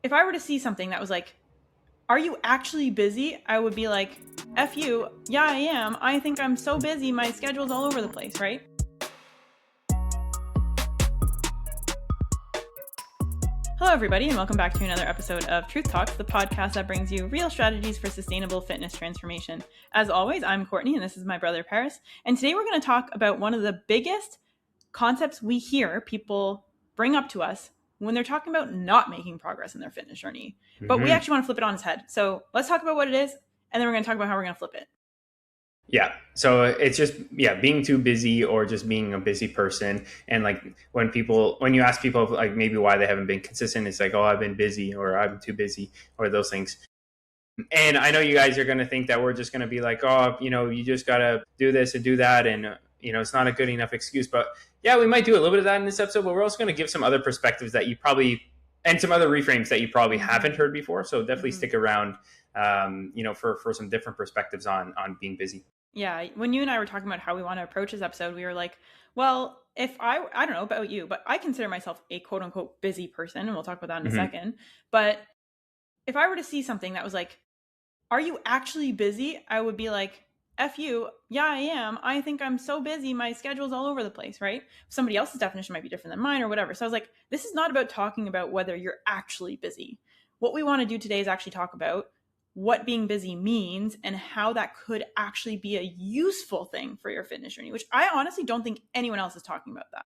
if I were to see something that was like, are you actually busy? I would be like, F you. Yeah, I am. I think I'm so busy. My schedule's all over the place, right? Hello, everybody, and welcome back to another episode of Truth Talks, the podcast that brings you real strategies for sustainable fitness transformation. As always, I'm Courtney, and this is my brother, Paris. And today we're going to talk about one of the biggest concepts we hear people bring up to us when they're talking about not making progress in their fitness journey. But we actually want to flip it on its head. So let's talk about what it is, and then we're going to talk about how we're going to flip it. Yeah. So it's just, being too busy or just being a busy person. And like when you ask people like maybe why they haven't been consistent, it's like, oh, I've been busy or I'm too busy or those things. And I know you guys are going to think that we're just going to be like, oh, you just got to do this and do that. And, it's not a good enough excuse. But yeah, we might do a little bit of that in this episode, but we're also going to give some other perspectives that you probably, and some other reframes that you probably haven't heard before. So definitely stick around, for some different perspectives on being busy. Yeah, when you and I were talking about how we want to approach this episode, we were like, well, if I don't know about you, but I consider myself a quote unquote busy person, and we'll talk about that in a second. But if I were to see something that was like, are you actually busy? I would be like, F you. Yeah, I am. I think I'm so busy. My schedule's all over the place, right? Somebody else's definition might be different than mine or whatever. So I was like, this is not about talking about whether you're actually busy. What we want to do today is actually talk about what being busy means and how that could actually be a useful thing for your fitness journey, which I honestly don't think anyone else is talking about that.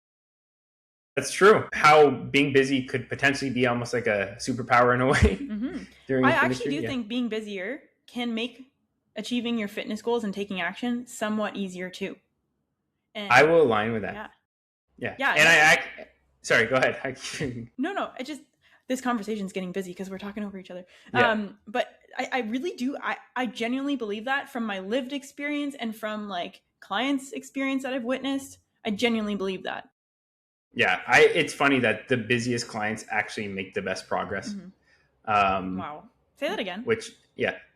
That's true. How being busy could potentially be almost like a superpower in a way. I actually do think being busier can make achieving your fitness goals and taking action somewhat easier too. And I will align with that. Yeah. And sorry, go ahead. No. This conversation is getting busy because we're talking over each other. Yeah. But I really do. I genuinely believe that from my lived experience and from like clients' experience that I've witnessed. I genuinely believe that. Yeah. It's funny that the busiest clients actually make the best progress. Wow. Say that again.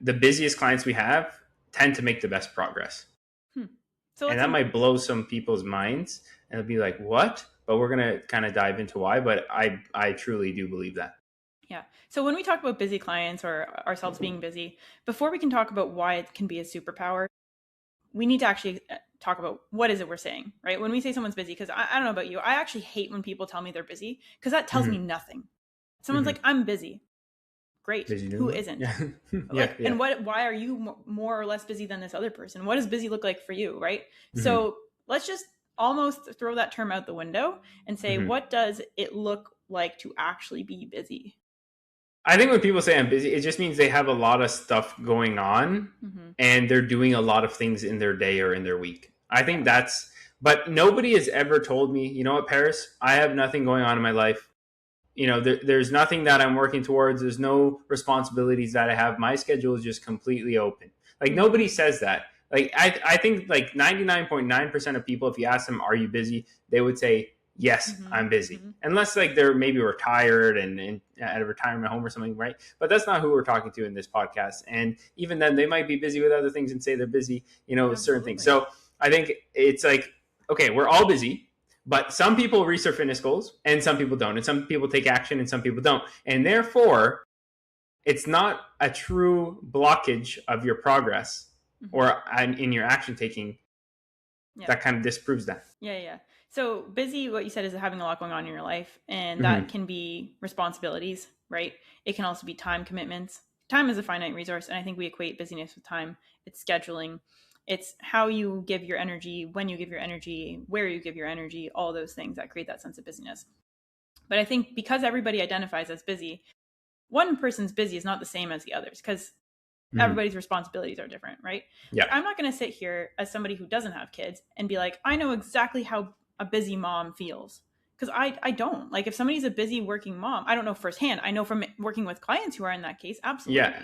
The busiest clients we have tend to make the best progress. So that might blow some people's minds and it'll be like, what? But we're going to kind of dive into why. But I truly do believe that. Yeah. So when we talk about busy clients or ourselves being busy, before we can talk about why it can be a superpower, we need to actually talk about what is it we're saying, right? When we say someone's busy, because I don't know about you, I actually hate when people tell me they're busy because that tells me nothing. Someone's like, I'm busy. Great. Who isn't? And why are you more or less busy than this other person? What does busy look like for you, right? So let's just almost throw that term out the window and say, what does it look like to actually be busy? I think when people say I'm busy, it just means they have a lot of stuff going on and they're doing a lot of things in their day or in their week. I think but nobody has ever told me, you know what, Paris, I have nothing going on in my life. There's nothing that I'm working towards. There's no responsibilities that I have. My schedule is just completely open. Like nobody says that. Like I think like 99.9% of people, if you ask them, are you busy? They would say, yes, I'm busy. Unless like they're maybe retired and at a retirement home or something, right? But that's not who we're talking to in this podcast. And even then they might be busy with other things and say they're busy, with certain things. So I think it's like, okay, we're all busy. But some people reach their fitness goals and some people don't. And some people take action and some people don't. And therefore, it's not a true blockage of your progress or in your action taking. That kind of disproves that. Yeah. So busy, what you said, is having a lot going on in your life. And that can be responsibilities, right? It can also be time commitments. Time is a finite resource. And I think we equate busyness with time. It's scheduling. It's how you give your energy, when you give your energy, where you give your energy, all those things that create that sense of busyness. But I think because everybody identifies as busy, one person's busy is not the same as the others because everybody's responsibilities are different, right? Yeah. I'm not going to sit here as somebody who doesn't have kids and be like, I know exactly how a busy mom feels. Because I don't. Like if somebody's a busy working mom, I don't know firsthand. I know from working with clients who are in that case, absolutely.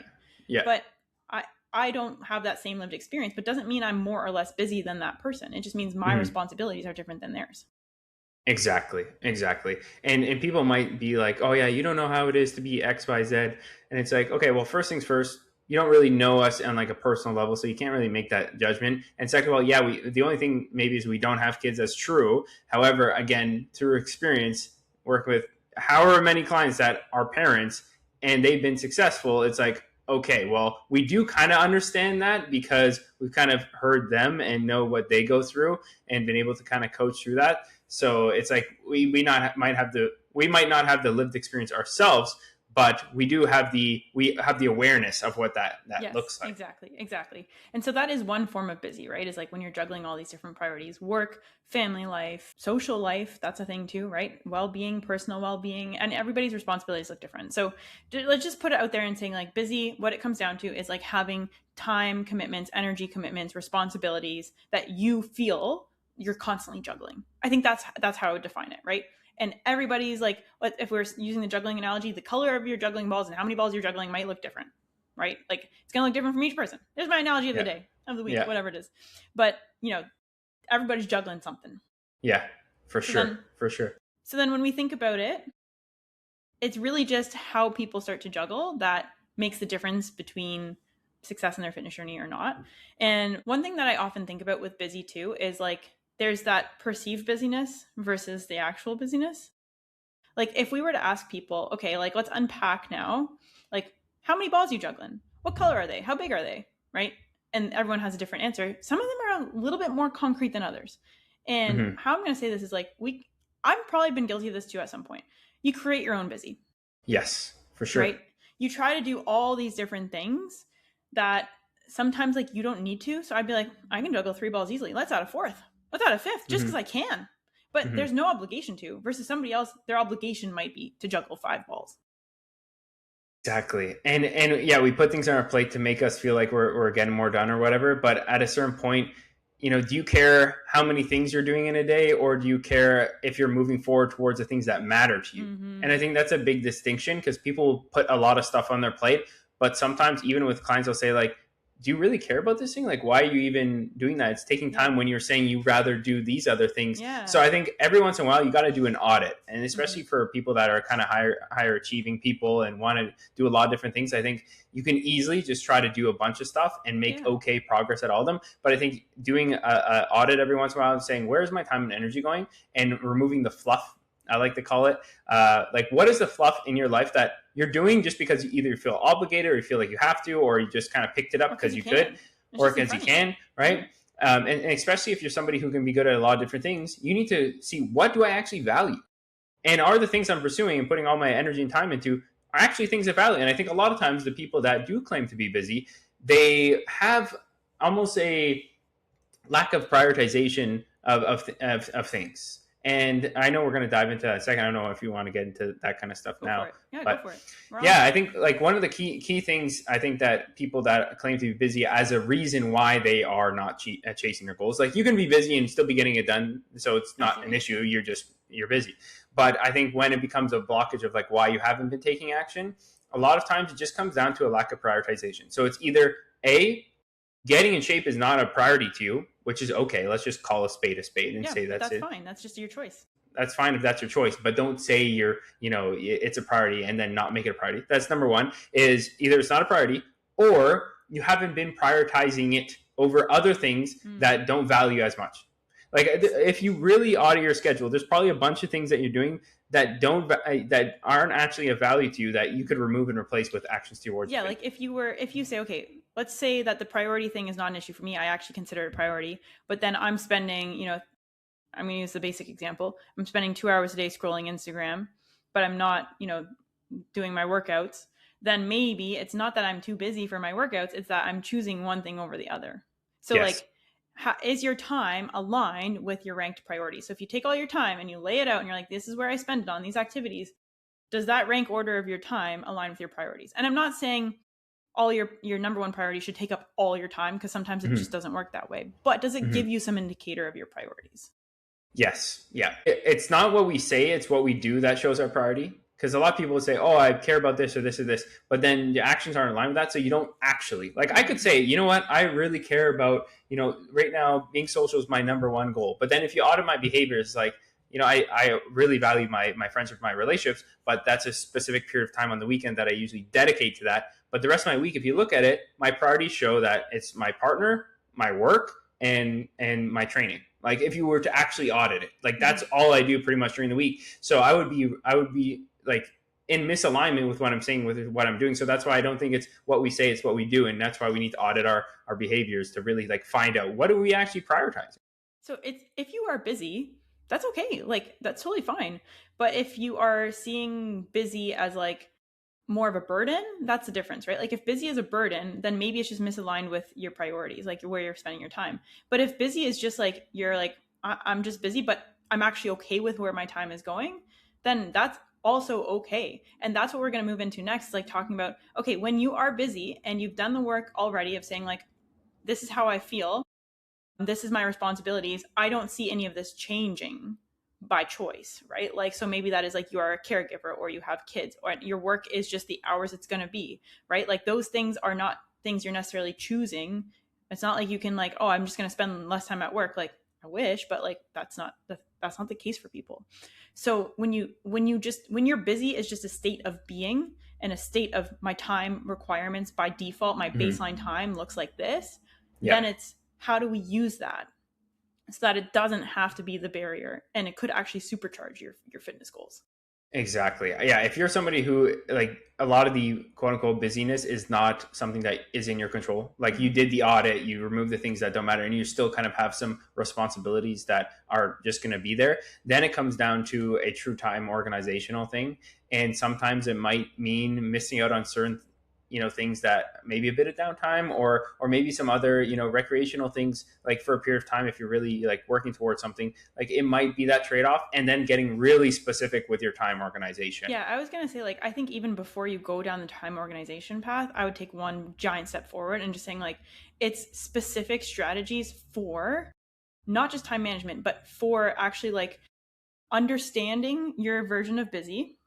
Yeah. But I don't have that same lived experience, but doesn't mean I'm more or less busy than that person. It just means my responsibilities are different than theirs. Exactly. And people might be like, oh yeah, you don't know how it is to be X, Y, Z. And it's like, okay, well, first things first, you don't really know us on like a personal level, so you can't really make that judgment. And second of all, the only thing maybe is we don't have kids. That's true. However, again, through experience, work with however many clients that are parents, and they've been successful, it's like, okay, well, we do kind of understand that because we've kind of heard them and know what they go through and been able to kind of coach through that. So it's like we might not have the lived experience ourselves, but we have the awareness of what that yes, looks like. Exactly. And so that is one form of busy, right? Is like when you're juggling all these different priorities: work, family life, social life. That's a thing too, right? Well-being, personal well-being, and everybody's responsibilities look different. So let's just put it out there and saying like busy, what it comes down to is like having time commitments, energy commitments, responsibilities that you feel you're constantly juggling. I think that's how I would define it, right? And everybody's like, if we're using the juggling analogy, the color of your juggling balls and how many balls you're juggling might look different, right? Like it's going to look different from each person. There's my analogy of the day, of the week, whatever it is. But, everybody's juggling something. Yeah, for sure. So then when we think about it, it's really just how people start to juggle that makes the difference between success in their fitness journey or not. And one thing that I often think about with busy too is like, there's that perceived busyness versus the actual busyness. Like if we were to ask people, okay, like let's unpack now, like how many balls are you juggling? What color are they? How big are they? Right? And everyone has a different answer. Some of them are a little bit more concrete than others. And how I'm going to say this is like, I've probably been guilty of this too at some point. You create your own busy. Yes, for sure. Right? You try to do all these different things that sometimes like you don't need to. So I'd be like, I can juggle 3 balls easily. Let's add a 4th. Let's add a 5th just because I can. But there's no obligation to, versus somebody else, their obligation might be to juggle 5 balls. Exactly. And yeah, we put things on our plate to make us feel like we're getting more done or whatever. But at a certain point, do you care how many things you're doing in a day, or do you care if you're moving forward towards the things that matter to you? And I think that's a big distinction, because people put a lot of stuff on their plate. But sometimes even with clients, they'll say like, do you really care about this thing? Like, why are you even doing that? It's taking time when you're saying you rather do these other things. Yeah. So I think every once in a while you got to do an audit, and especially for people that are kind of higher achieving people and want to do a lot of different things, I think you can easily just try to do a bunch of stuff and make okay progress at all of them. But I think doing an audit every once in a while and saying, where's my time and energy going, and removing the fluff, I like to call it, like what is the fluff in your life that you're doing just because you either feel obligated or you feel like you have to, or you just kind of picked it up because you could, or because you can, right? And especially if you're somebody who can be good at a lot of different things, you need to see, what do I actually value? And are the things I'm pursuing and putting all my energy and time into are actually things that value? And I think a lot of times the people that do claim to be busy, they have almost a lack of prioritization of things. And I know we're going to dive into that in a second. I don't know if you want to get into that kind of stuff now. Go for it. Yeah, I think like one of the key things, I think that people that claim to be busy as a reason why they are not chasing their goals. Like you can be busy and still be getting it done, so it's not an issue. You're busy. But I think when it becomes a blockage of like why you haven't been taking action, a lot of times it just comes down to a lack of prioritization. So it's either A, getting in shape is not a priority to you, which is okay. Let's just call a spade and say that's it. That's fine. That's just your choice. That's fine if that's your choice, but don't say it's a priority and then not make it a priority. That's number one, is either it's not a priority or you haven't been prioritizing it over other things that don't value as much. Like if you really audit your schedule, there's probably a bunch of things that you're doing that aren't actually of value to you that you could remove and replace with actions towards. Yeah, like if you say, okay, let's say that the priority thing is not an issue for me. I actually consider it a priority, but then I'm spending, I'm going to use the basic example. I'm spending 2 hours a day scrolling Instagram, but I'm not, doing my workouts. Then maybe it's not that I'm too busy for my workouts. It's that I'm choosing one thing over the other. So like, is your time aligned with your ranked priorities? So if you take all your time and you lay it out and you're like, this is where I spend it on these activities, does that rank order of your time align with your priorities? And I'm not saying all your number one priority should take up all your time, because sometimes it just doesn't work that way. But does it give you some indicator of your priorities? Yes. Yeah. It's not what we say, it's what we do that shows our priority. Because a lot of people would say, oh, I care about this or this or this, but then the actions aren't in line with that. So you don't actually, like I could say, you know what, I really care about, right now being social is my number one goal. But then if you audit my behaviors, like, I really value my friendships, my relationships, but that's a specific period of time on the weekend that I usually dedicate to that. But the rest of my week, if you look at it, my priorities show that it's my partner, my work, and my training. Like if you were to actually audit it, like that's all I do pretty much during the week. So I would be like in misalignment with what I'm saying, with what I'm doing. So that's why I don't think it's what we say, it's what we do. And that's why we need to audit our behaviors to really like find out what do we actually prioritize. So it's, if you are busy, that's okay. Like that's totally fine. But if you are seeing busy as like more of a burden, that's the difference, right? Like if busy is a burden, then maybe it's just misaligned with your priorities, like where you're spending your time. But if busy is just like you're like, I'm just busy, but I'm actually okay with where my time is going, then that's also okay. And that's what we're going to move into next, like talking about, okay, when you are busy and you've done the work already of saying like, this is how I feel, this is my responsibilities, I don't see any of this changing by choice, right? Like, so maybe that is like you are a caregiver or you have kids or your work is just the hours it's going to be, right? Like those things are not things you're necessarily choosing. It's not like you can like, oh, I'm just going to spend less time at work. Like I wish, but like that's not the case for people. So when you're busy is just a state of being and a state of my time requirements by default, my baseline time looks like this. Yeah. Then it's how do we use that so that it doesn't have to be the barrier and it could actually supercharge your fitness goals. Exactly. Yeah. If you're somebody who like a lot of the quote unquote busyness is not something that is in your control. Like you did the audit, you remove the things that don't matter, and you still kind of have some responsibilities that are just going to be there. Then it comes down to a true time organizational thing. And sometimes it might mean missing out on certain things that maybe a bit of downtime or maybe some other recreational things, like for a period of time if you're really like working towards something, like it might be that trade-off, and then getting really specific with your time organization. Yeah, I was gonna say, like, I think even before you go down the time organization path, I would take one giant step forward and just saying like it's specific strategies for not just time management, but for actually like understanding your version of busy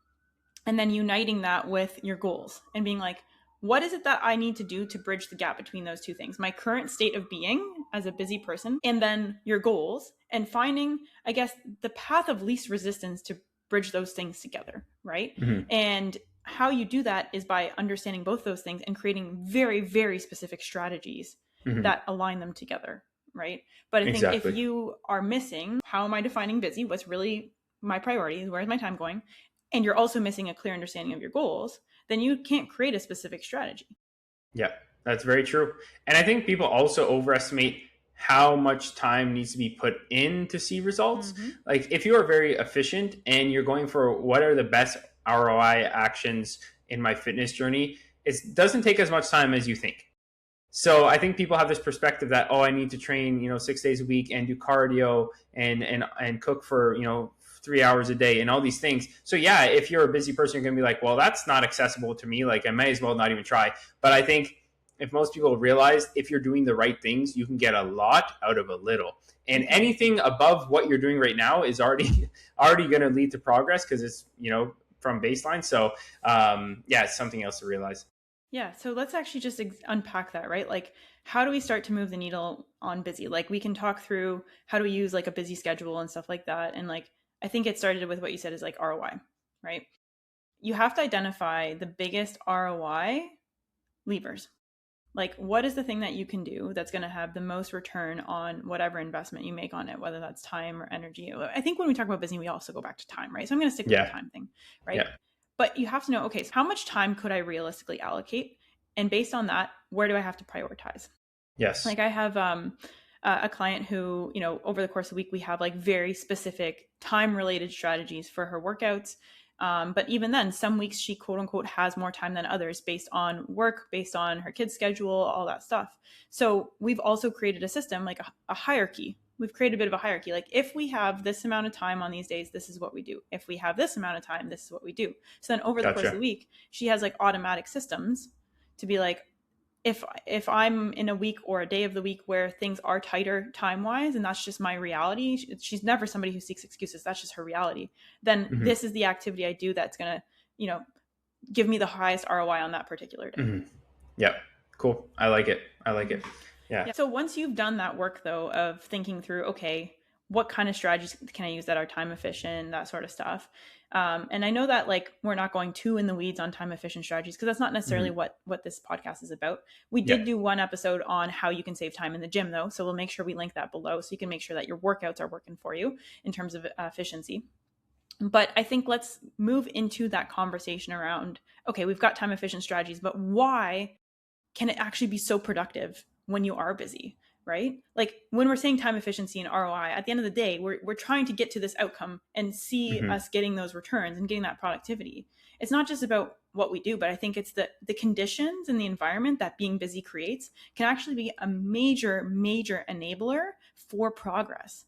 and then uniting that with your goals and being like, what is it that I need to do to bridge the gap between those two things? My current state of being as a busy person, and then your goals, and finding, I guess, the path of least resistance to bridge those things together, right? And how you do that is by understanding both those things and creating very, very specific strategies that align them together, right? But I think if you are missing, how am I defining busy? What's really my priorities? Where's my time going? And you're also missing a clear understanding of your goals, then you can't create a specific strategy. Yeah, that's very true. And I think people also overestimate how much time needs to be put in to see results. Like if you are very efficient and you're going for what are the best ROI actions in my fitness journey, it doesn't take as much time as you think. So I think people have this perspective that, oh, I need to train, 6 days a week and do cardio and cook for, 3 hours a day and all these things. So yeah, if you're a busy person, you're going to be like, well, that's not accessible to me. Like I may as well not even try. But I think if most people realize if you're doing the right things, you can get a lot out of a little. And anything above what you're doing right now is already going to lead to progress because it's, from baseline. So yeah, it's something else to realize. Yeah. So let's actually just unpack that, right? Like, how do we start to move the needle on busy? Like, we can talk through how do we use like a busy schedule and stuff like that. And like, I think it started with what you said is like ROI, right? You have to identify the biggest ROI levers. Like, what is the thing that you can do that's going to have the most return on whatever investment you make on it, whether that's time or energy? I think when we talk about busy, we also go back to time, right? So I'm going to stick with the time thing, right? Yeah. But you have to know, okay, so how much time could I realistically allocate? And based on that, where do I have to prioritize? Yes. Like I have a client who, over the course of the week, we have like very specific time related strategies for her workouts. But even then, some weeks she quote unquote has more time than others based on work, based on her kids' schedule, all that stuff. So we've also created a system, like a hierarchy. We've created a bit of a hierarchy. Like if we have this amount of time on these days, this is what we do. If we have this amount of time, this is what we do. So then over the course of the week, she has like automatic systems to be like, if I'm in a week or a day of the week where things are tighter time-wise, and that's just my reality, she's never somebody who seeks excuses, that's just her reality, then this is the activity I do that's going to, give me the highest ROI on that particular day. Yeah, cool. I like it. Yeah. So once you've done that work, though, of thinking through, okay, what kind of strategies can I use that are time efficient, that sort of stuff. And I know that like we're not going too in the weeds on time efficient strategies because that's not necessarily what this podcast is about. We did do one episode on how you can save time in the gym, though. So we'll make sure we link that below so you can make sure that your workouts are working for you in terms of efficiency. But I think let's move into that conversation around, okay, we've got time efficient strategies, but why can it actually be so productive when you are busy, right? Like when we're saying time efficiency and ROI, at the end of the day, we're trying to get to this outcome and see us getting those returns and getting that productivity. It's not just about what we do, but I think it's the conditions and the environment that being busy creates can actually be a major, major enabler for progress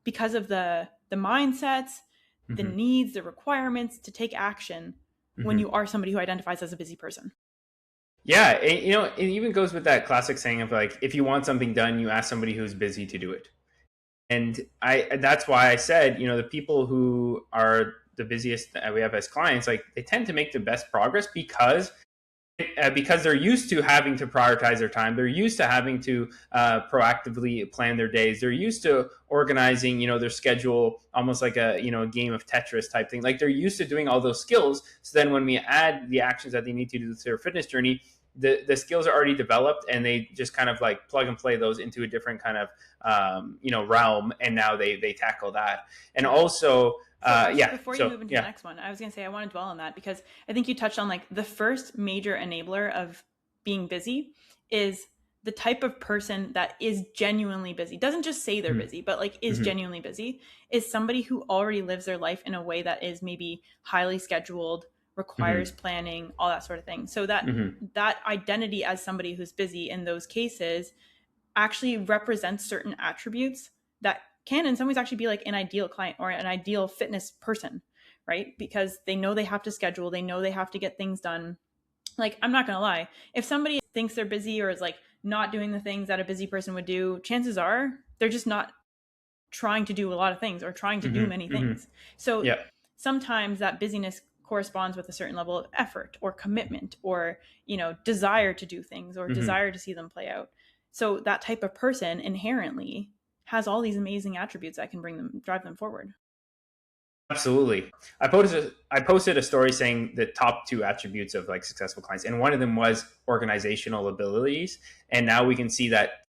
because of the mindsets, the needs, the requirements to take action when you are somebody who identifies as a busy person. Yeah, it even goes with that classic saying of like, if you want something done, you ask somebody who's busy to do it. And that's why I said, the people who are the busiest that we have as clients, like they tend to make the best progress because they're used to having to prioritize their time. They're used to having to proactively plan their days. They're used to organizing, their schedule almost like a game of Tetris type thing. Like they're used to doing all those skills. So then when we add the actions that they need to do to their fitness journey, the skills are already developed, and they just kind of like plug and play those into a different kind of realm, and now they tackle that. And also before you move into the next one, I was going to say I want to dwell on that because I think you touched on like the first major enabler of being busy is the type of person that is genuinely busy. Doesn't just say they're busy, but like is genuinely busy, is somebody who already lives their life in a way that is maybe highly scheduled, requires planning, all that sort of thing. So that that identity as somebody who's busy in those cases actually represents certain attributes that can in some ways actually be like an ideal client or an ideal fitness person, right? Because they know they have to schedule, they know they have to get things done. Like, I'm not going to lie, if somebody thinks they're busy or is like not doing the things that a busy person would do, chances are they're just not trying to do a lot of things or trying to do many things. So sometimes that busyness corresponds with a certain level of effort or commitment or, desire to do things or desire to see them play out. So that type of person inherently has all these amazing attributes that can drive them forward. Absolutely. I posted a story saying the top 2 attributes of like successful clients, and one of them was organizational abilities. And now we can see that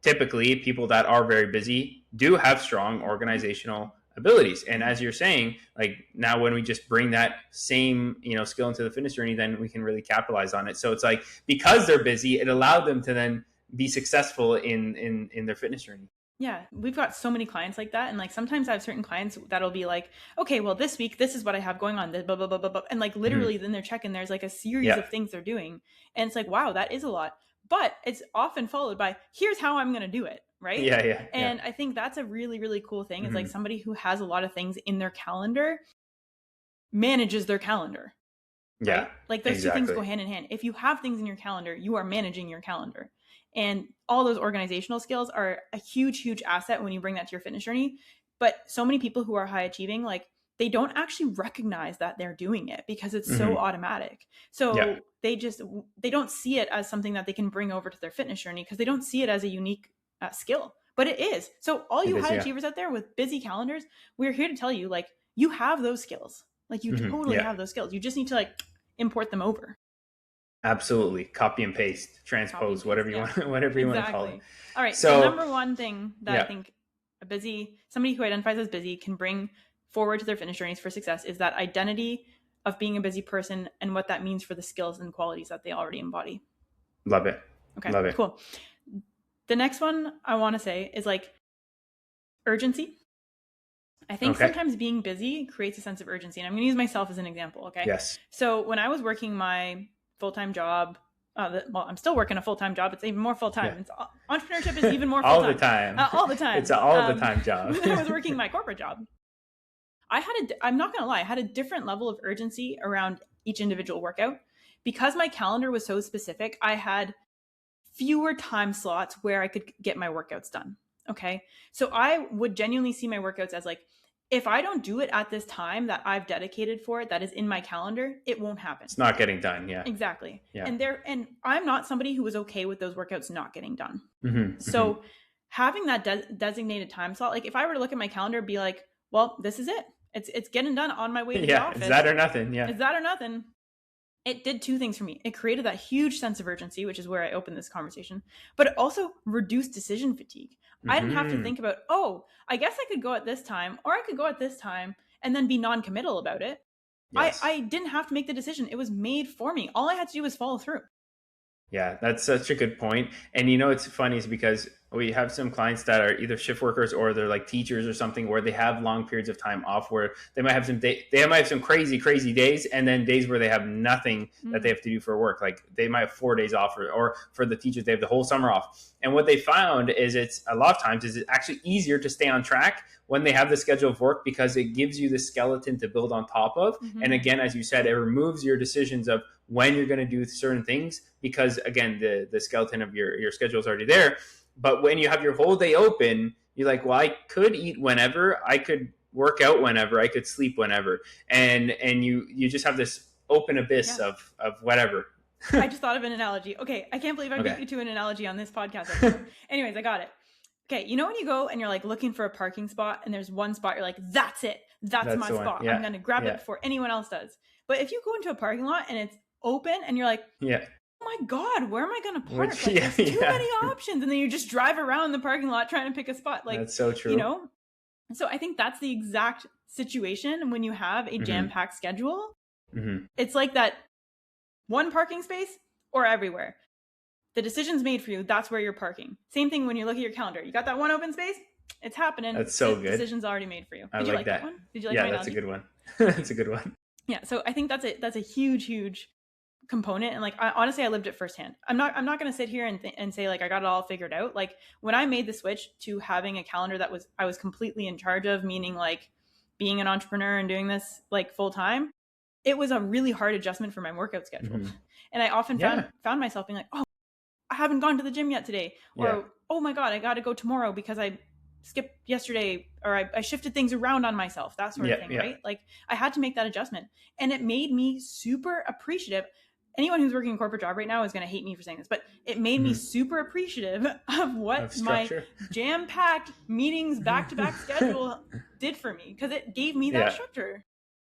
typically people that are very busy do have strong organizational abilities. And as you're saying, like now when we just bring that same skill into the fitness journey, then we can really capitalize on it. So it's like because they're busy, it allowed them to then be successful in their fitness journey. Yeah, we've got so many clients like that. And like sometimes I have certain clients that'll be like, okay, well, this week, this is what I have going on, blah, blah, blah, blah, blah. And like literally then they're checking, there's like a series of things they're doing. And it's like, wow, that is a lot. But it's often followed by, here's how I'm going to do it. Right. Yeah. And I think that's a really, really cool thing. Is like somebody who has a lot of things in their calendar manages their calendar. Yeah. Right? Like those two things go hand in hand. If you have things in your calendar, you are managing your calendar. And all those organizational skills are a huge, huge asset when you bring that to your fitness journey. But so many people who are high achieving, like they don't actually recognize that they're doing it because it's so automatic. So they don't see it as something that they can bring over to their fitness journey because they don't see it as a unique skill. But it is. So all you high achievers out there with busy calendars, we're here to tell you, like, you have those skills. Like you totally have those skills. You just need to like import them over. Absolutely. Copy and paste, transpose, whatever you want to call it. All right. So number one thing that I think somebody who identifies as busy can bring forward to their fitness journeys for success is that identity of being a busy person and what that means for the skills and qualities that they already embody. Love it. Okay. Love it. Cool. The next one I want to say is like urgency. I think sometimes being busy creates a sense of urgency. And I'm going to use myself as an example. Okay. Yes. So when I was working my full-time job, I'm still working a full-time job. It's even more full-time. Yeah. Entrepreneurship is even more full-time. All the time. All the time. It's an all-the-time job. When I was working my corporate job, I'm not going to lie, I had a different level of urgency around each individual workout. Because my calendar was so specific, I had fewer time slots where I could get my workouts done. Okay. So I would genuinely see my workouts as like, if I don't do it at this time that I've dedicated for it, that is in my calendar, it won't happen. It's not getting done. Yeah. Exactly. Yeah. And I'm not somebody who was okay with those workouts not getting done. So having that designated time slot, like if I were to look at my calendar, be like, well, this is it. It's getting done on my way to the office. It's that or nothing. Yeah. It's that or nothing. It did two things for me. It created that huge sense of urgency, which is where I opened this conversation, but it also reduced decision fatigue. I didn't have to think about, I guess I could go at this time or I could go at this time. and then be non-committal about it. Yes. I didn't have to make the decision. It was made for me. All I had to do was follow through. Yeah, that's such a good point. And it's funny is because we have some clients that are either shift workers or they're like teachers or something where they have long periods of time off where they might have they might have some crazy days and then days where they have nothing that they have to do for work. Like they might have 4 days off or for the teachers, they have the whole summer off. And what they found is it's a lot of times is it's actually easier to stay on track when they have the schedule of work because it gives you the skeleton to build on top of. And again, as you said, it removes your decisions of when you're going to do certain things because again the skeleton of your schedule is already there. But when you have your whole day open, you're like, well, I could eat whenever, I could work out whenever, I could sleep whenever, and you just have this open abyss of whatever. I just thought of an analogy. Okay, I can't believe I beat you to an analogy on this podcast. Anyways, I got it. Okay, you know when you go and you're like looking for a parking spot and there's one spot, you're like, that's it, that's my spot. I'm gonna grab it before anyone else does. But if you go into a parking lot and it's open and you're like, oh my God, where am I going to park? There's too many options. And then you just drive around the parking lot trying to pick a spot. Like, that's so true. So I think that's the exact situation when you have a jam-packed schedule. It's like that one parking space or everywhere. The decision's made for you. That's where you're parking. Same thing when you look at your calendar. You got that one open space. It's happening. That's so good. The decision's already made for you. Did you like that one? Did you like my analogy? That's a good one. That's a good one. Yeah. So I think that's a huge component. And like, honestly, I lived it firsthand. I'm not going to sit here and say like, I got it all figured out. Like when I made the switch to having a calendar that I was completely in charge of, meaning like being an entrepreneur and doing this like full time, it was a really hard adjustment for my workout schedule. And I often found myself being like, oh, I haven't gone to the gym yet today. Or, oh my God, I got to go tomorrow because I skipped yesterday, or I shifted things around on myself, that sort of thing, right? Like I had to make that adjustment, and it made me super appreciative. Anyone who's working a corporate job right now is going to hate me for saying this, but it made me super appreciative of what my jam-packed meetings back-to-back schedule did for me, because it gave me that structure.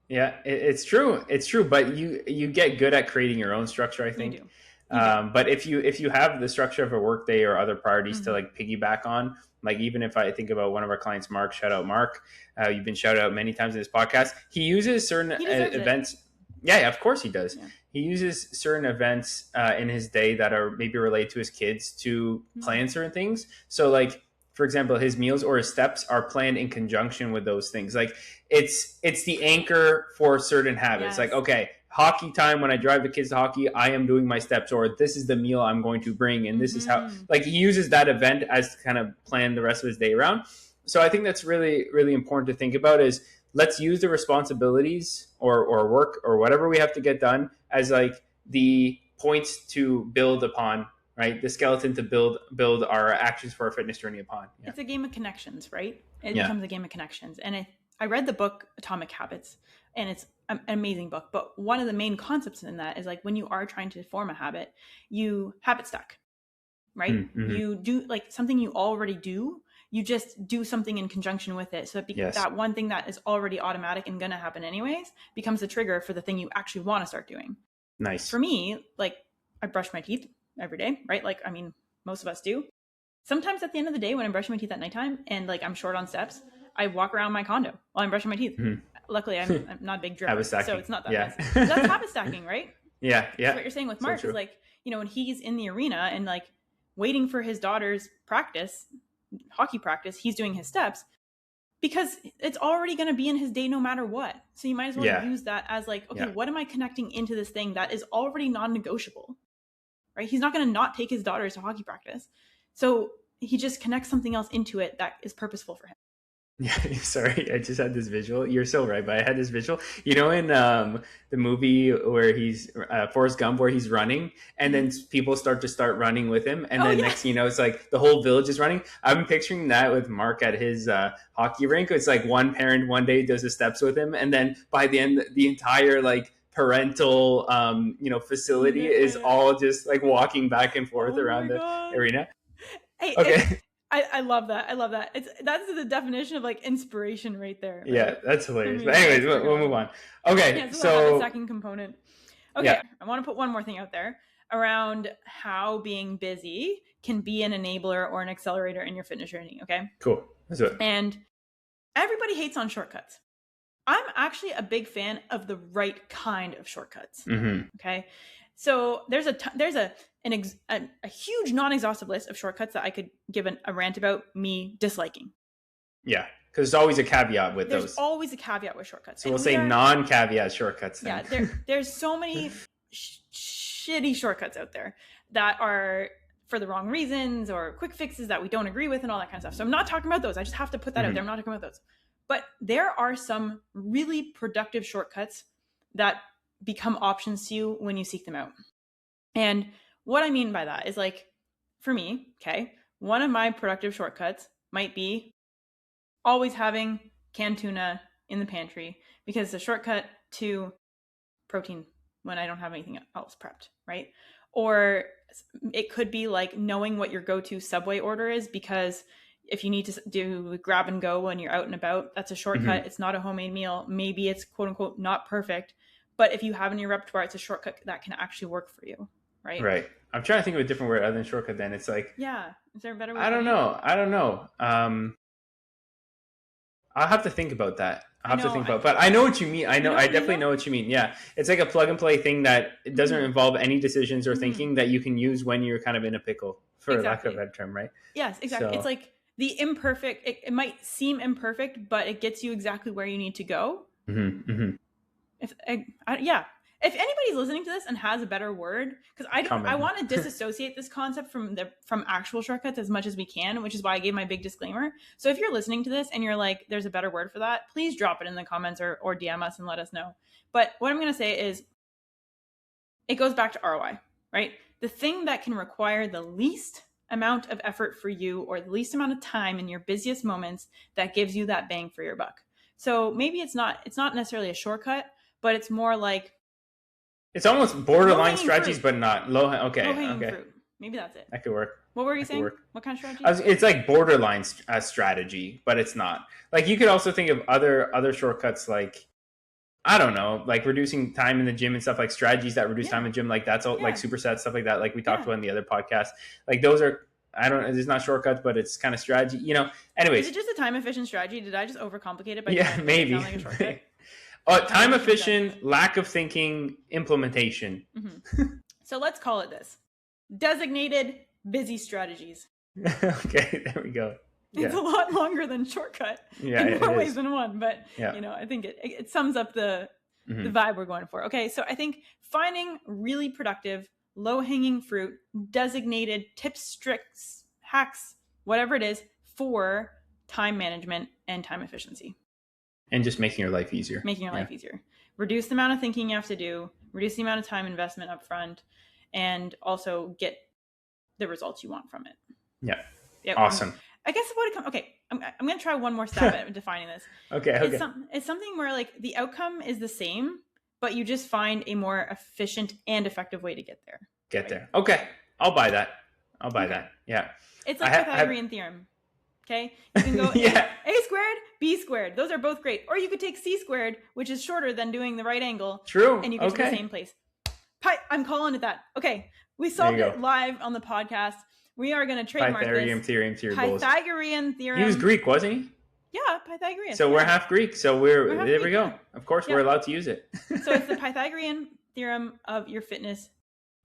Yeah, it's true. It's true, but you get good at creating your own structure, I think. You do. But if you have the structure of a workday or other priorities to like piggyback on, like even if I think about one of our clients, Mark, shout out Mark, you've been shouted out many times in this podcast. He uses certain events. Yeah, of course he does. Yeah. He uses certain events in his day that are maybe related to his kids to plan certain things. So like, for example, his meals or his steps are planned in conjunction with those things. Like it's the anchor for certain habits. Yes. Like, okay, hockey time, when I drive the kids to hockey, I am doing my steps, or this is the meal I'm going to bring. And this is how, like he uses that event as to kind of plan the rest of his day around. So I think that's really, really important to think about is let's use the responsibilities or work or whatever we have to get done as like the points to build upon, right? The skeleton to build our actions for our fitness journey upon. Yeah. It's a game of connections, right? It becomes a game of connections. And I read the book Atomic Habits, and it's an amazing book. But one of the main concepts in that is like when you are trying to form a habit, you habit stack, right? You do like something you already do. You just do something in conjunction with it. So that one thing that is already automatic and going to happen anyways becomes the trigger for the thing you actually want to start doing. Nice. For me, like I brush my teeth every day, right? Like, I mean, most of us do. Sometimes at the end of the day when I'm brushing my teeth at nighttime and like I'm short on steps, I walk around my condo while I'm brushing my teeth. Luckily, I'm not a big dripper, so it's not that bad. That's habit stacking, right? Yeah. That's what you're saying with Mark is like, you know, when he's in the arena and like waiting for his daughter's hockey practice, he's doing his steps because it's already going to be in his day no matter what. So you might as well use that as like, okay, what am I connecting into this thing that is already non-negotiable, right? He's not going to not take his daughters to hockey practice. So he just connects something else into it that is purposeful for him. Yeah, sorry, I just had this visual. You're so right, but I had this visual. You know, in the movie where he's Forrest Gump, where he's running, and then people start running with him, and then next thing you know, it's like the whole village is running. I'm picturing that with Mark at his hockey rink. It's like one parent one day does the steps with him, and then by the end, the entire like parental facility is all just like walking back and forth around the arena. Hey, okay. I love that. I love that. That's the definition of like inspiration right there. Right? Yeah, that's hilarious. But anyways, we'll move on. Okay, so the second component. Okay, I want to put one more thing out there around how being busy can be an enabler or an accelerator in your fitness journey. Okay. Cool. Let's do it. And everybody hates on shortcuts. I'm actually a big fan of the right kind of shortcuts. Mm-hmm. Okay. So there's a huge non-exhaustive list of shortcuts that I could give a rant about me disliking. Yeah, because there's always a caveat with There's those. Always a caveat with shortcuts. So we'll say non-caveat shortcuts then. Yeah, there's so many shitty shortcuts out there that are for the wrong reasons or quick fixes that we don't agree with and all that kind of stuff. So I'm not talking about those. I just have to put that out there. I'm not talking about those. But there are some really productive shortcuts that become options to you when you seek them out. And what I mean by that is, like, for me, okay, one of my productive shortcuts might be always having canned tuna in the pantry, because it's a shortcut to protein when I don't have anything else prepped, right? Or it could be like knowing what your go-to Subway order is, because if you need to do grab and go when you're out and about, that's a shortcut. Mm-hmm. It's not a homemade meal. Maybe it's quote unquote not perfect, but if you have in your repertoire, it's a shortcut that can actually work for you, right? Right. I'm trying to think of a different word other than shortcut then. It's like... Yeah. Is there a better word? I don't know. I'll have to think about that. But I know what you mean. I definitely know what you mean. Yeah. It's like a plug and play thing that it doesn't involve any decisions or thinking, that you can use when you're kind of in a pickle, for lack of a better term, right? Yes, exactly. So, it's like the imperfect, it might seem imperfect, but it gets you exactly where you need to go. Mm-hmm, mm-hmm. If anybody's listening to this and has a better word, because I want to disassociate this concept from actual shortcuts as much as we can, which is why I gave my big disclaimer. So if you're listening to this and you're like, there's a better word for that, please drop it in the comments or DM us and let us know. But what I'm going to say is, it goes back to ROI, right? The thing that can require the least amount of effort for you, or the least amount of time in your busiest moments, that gives you that bang for your buck. So maybe it's not necessarily a shortcut, but it's more like, it's almost borderline strategies, but not low. Okay. Fruit. Maybe that's it. That could work. What were you saying? What kind of strategy? It's like borderline strategy, but it's not. Like, you could also think of other shortcuts, like, I don't know, like reducing time in the gym and stuff, like strategies that reduce time in the gym. Like that's all, like supersets, stuff like that. Like we talked about in the other podcast. Like those are, it's not shortcuts, but it's kind of strategy, anyways. Is it just a time efficient strategy? Did I just overcomplicate it? Maybe. Like a shortcut? Time efficient, lack of thinking, implementation. Mm-hmm. So let's call it this: designated busy strategies. Okay, there we go. Yeah. It's a lot longer than shortcut in more ways than one, but I think it sums up the vibe we're going for. Okay, so I think finding really productive, low-hanging fruit, designated tips, tricks, hacks, whatever it is, for time management and time efficiency. And just making your life easier. Life easier. Reduce the amount of thinking you have to do, reduce the amount of time investment up front, and also get the results you want from it. Yeah. Awesome. I guess what it comes... Okay, I'm going to try one more stab at defining this. Okay. It's something where, like, the outcome is the same, but you just find a more efficient and effective way to get there. Okay. I'll buy that. Yeah. It's like Pythagorean theorem. Okay, you can go A squared, B squared. Those are both great. Or you could take C squared, which is shorter than doing the right angle. True. And you get to the same place. I'm calling it that. Okay, we solved it live on the podcast. We are going to trademark Pythagorean theorem to your goals. Pythagorean theorem. He was Greek, wasn't he? Yeah, Pythagorean. So we're half Greek. So there we go. Of course, we're allowed to use it. So it's the Pythagorean theorem of your fitness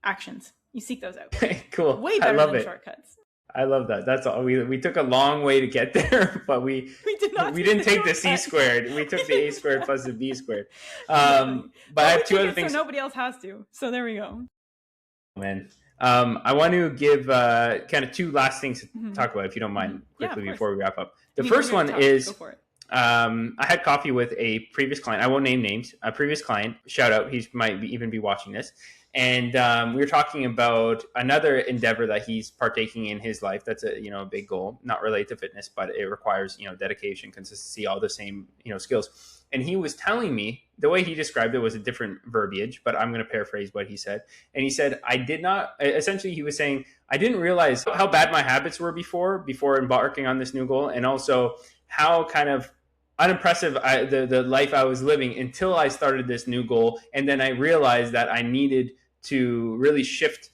actions. You seek those out. Okay, cool. Way better than shortcuts. I love that. That's all. We took a long way to get there, but we didn't take the C squared. We took the A squared plus the B squared. But I have two other things. So nobody else has to. So there we go. Man, I want to give kind of two last things to talk about, if you don't mind, quickly before we wrap up. The first one is, go for it. I had coffee with a previous client. I won't name names. A previous client, shout out. He might even be watching this. And we were talking about another endeavor that he's partaking in his life. That's a big goal, not related to fitness, but it requires dedication, consistency, all the same skills. And he was telling me, the way he described it was a different verbiage, but I'm going to paraphrase what he said. And he said, essentially he was saying, I didn't realize how bad my habits were before embarking on this new goal, and also how kind of unimpressive the life I was living until I started this new goal. And then I realized that I needed to really shift,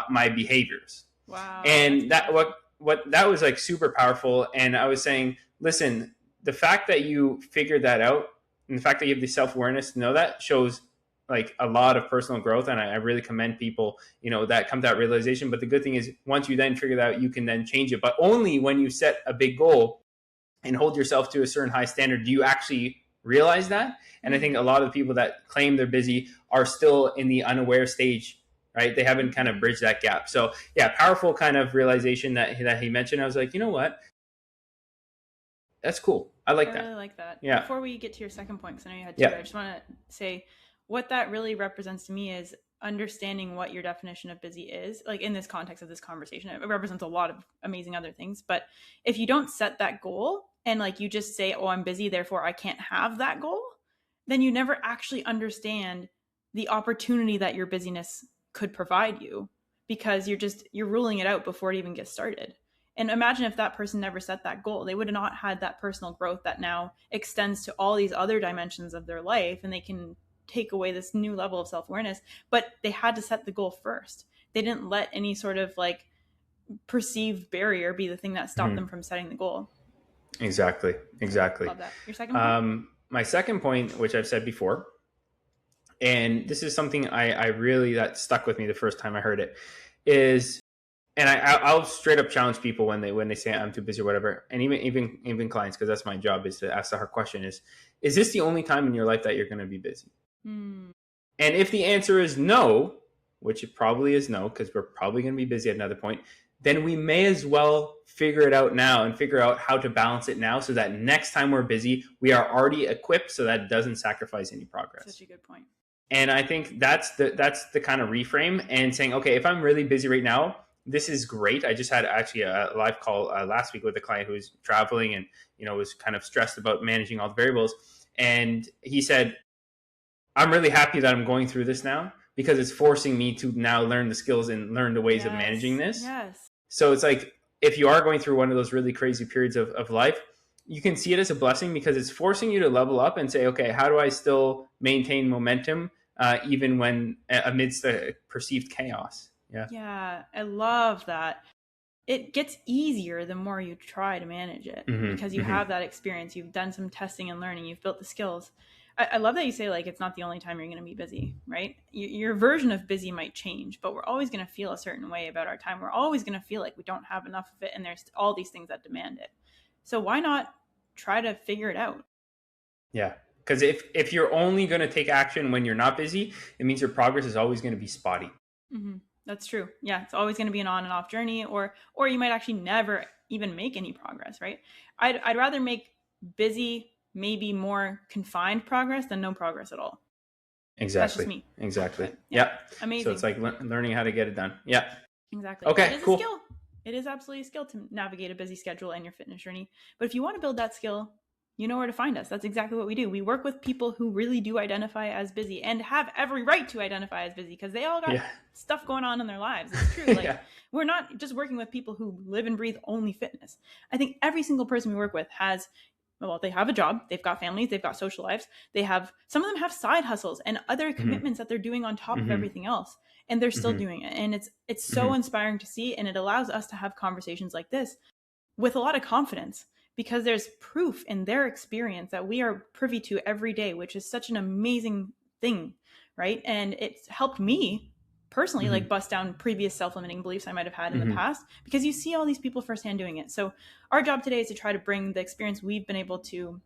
my behaviors. Wow. And that was like super powerful. And I was saying, listen, the fact that you figured that out And the fact that you have the self-awareness to know that shows like a lot of personal growth. And I really commend people, that come to that realization. But the good thing is once you then figure that out, you can then change it. But only when you set a big goal and hold yourself to a certain high standard do you actually realize that. And I think a lot of the people that claim they're busy are still in the unaware stage, right? They haven't kind of bridged that gap. So yeah, powerful kind of realization that he mentioned. I was like, you know what? That's cool. I like that. I really like that. Yeah. Before we get to your second point, because I know you had two, I just want to say what that really represents to me is understanding what your definition of busy is. Like in this context of this conversation, it represents a lot of amazing other things. But if you don't set that goal and like you just say, oh, I'm busy, therefore I can't have that goal, then you never actually understand the opportunity that your busyness could provide you, because you're ruling it out before it even gets started. And imagine if that person never set that goal. They would have not had that personal growth that now extends to all these other dimensions of their life, and they can take away this new level of self-awareness. But they had to set the goal first. They didn't let any sort of like perceived barrier be the thing that stopped them from setting the goal. Exactly. Love that. Your second point? My second point, which I've said before, and this is something I really, that stuck with me the first time I heard it, is, and I'll straight up challenge people when they say I'm too busy or whatever, and even clients, because that's my job, is to ask the hard question: is this the only time in your life that you're going to be busy? And if the answer is no, which it probably is no, because we're probably going to be busy at another point, then we may as well figure it out now and figure out how to balance it now, so that next time we're busy, we are already equipped, so that it doesn't sacrifice any progress. Such a good point. And I think that's the kind of reframe, and saying, okay, if I'm really busy right now, this is great. I just had actually a live call last week with a client who was traveling and, was kind of stressed about managing all the variables. And he said, I'm really happy that I'm going through this now, because it's forcing me to now learn the skills and learn the ways of managing this. Yes. So it's like, if you are going through one of those really crazy periods of life, you can see it as a blessing, because it's forcing you to level up and say, okay, how do I still maintain momentum even when amidst the perceived chaos? Yeah, I love that. It gets easier the more you try to manage it, because you have that experience. You've done some testing and learning. You've built the skills. I love that you say, like, it's not the only time you're going to be busy, right? Your version of busy might change, but we're always going to feel a certain way about our time. We're always going to feel like we don't have enough of it, and there's all these things that demand it. So why not try to figure it out? Yeah, because if you're only going to take action when you're not busy, it means your progress is always going to be spotty. That's true. Yeah, it's always going to be an on and off journey, or you might actually never even make any progress, right? I'd rather make busy, maybe more confined progress than no progress at all. Exactly. That's just me. Exactly. Yeah. Amazing. So it's like learning how to get it done. Yeah. Exactly. Okay, cool. A skill. It is absolutely a skill to navigate a busy schedule and your fitness journey. But if you want to build that skill, you know where to find us. That's exactly what we do. We work with people who really do identify as busy and have every right to identify as busy, because they all got stuff going on in their lives. It's true. Like we're not just working with people who live and breathe only fitness. I think every single person we work with has, well, they have a job, they've got families, they've got social lives, some of them have side hustles and other commitments that they're doing on top of everything else, and they're still doing it. And it's so inspiring to see, and it allows us to have conversations like this with a lot of confidence, because there's proof in their experience that we are privy to every day, which is such an amazing thing, right? And it's helped me personally, like bust down previous self-limiting beliefs I might have had in the past, because you see all these people firsthand doing it. So our job today is to try to bring the experience we've been able to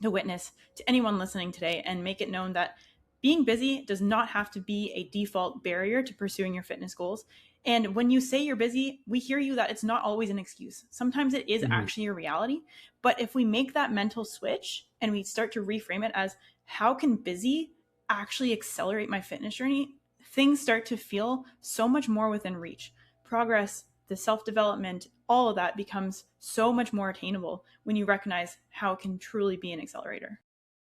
witness to anyone listening today, and make it known that being busy does not have to be a default barrier to pursuing your fitness goals. And when you say you're busy, we hear you that it's not always an excuse. Sometimes it is actually a reality. But if we make that mental switch and we start to reframe it as, how can busy actually accelerate my fitness journey, things start to feel so much more within reach. Progress, the self-development, all of that becomes so much more attainable when you recognize how it can truly be an accelerator.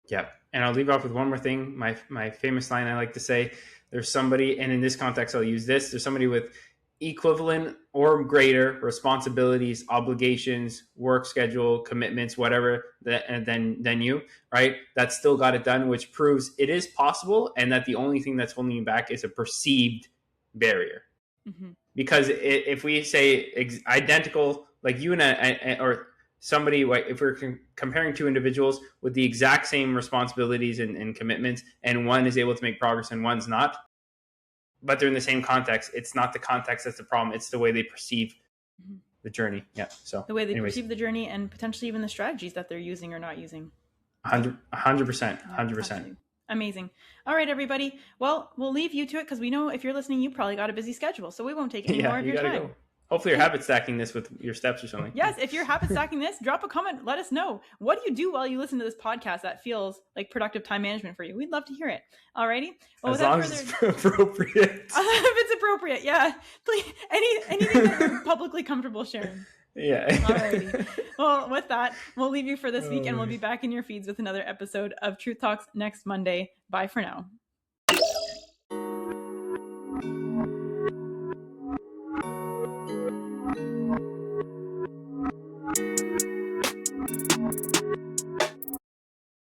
Yeah. And I'll leave off with one more thing. My famous line I like to say, there's somebody, and in this context, I'll use this, there's somebody with equivalent or greater responsibilities, obligations, work schedule, commitments, whatever, than you, right? That still got it done, which proves it is possible, and that the only thing that's holding you back is a perceived barrier. Because if we say identical, like you and I, or somebody, if we're comparing two individuals with the exact same responsibilities and commitments, and one is able to make progress and one's not, but they're in the same context, it's not the context that's the problem. It's the way they perceive the journey. Yeah. So the way they perceive the journey, and potentially even the strategies that they're using or not using. 100%. Amazing. All right, everybody. Well, we'll leave you to it because we know if you're listening, you probably got a busy schedule. So we won't take any more of your time. Go. Hopefully you're habit stacking this with your steps or something. Yes, if you're habit stacking this, drop a comment. Let us know. What do you do while you listen to this podcast that feels like productive time management for you? We'd love to hear it. Alrighty. Well, as long as it's appropriate. If it's appropriate, yeah. Please, anything that you're publicly comfortable sharing. Yeah. Alrighty. Well, with that, we'll leave you for this week, and we'll be back in your feeds with another episode of Truth Talks next Monday. Bye for now.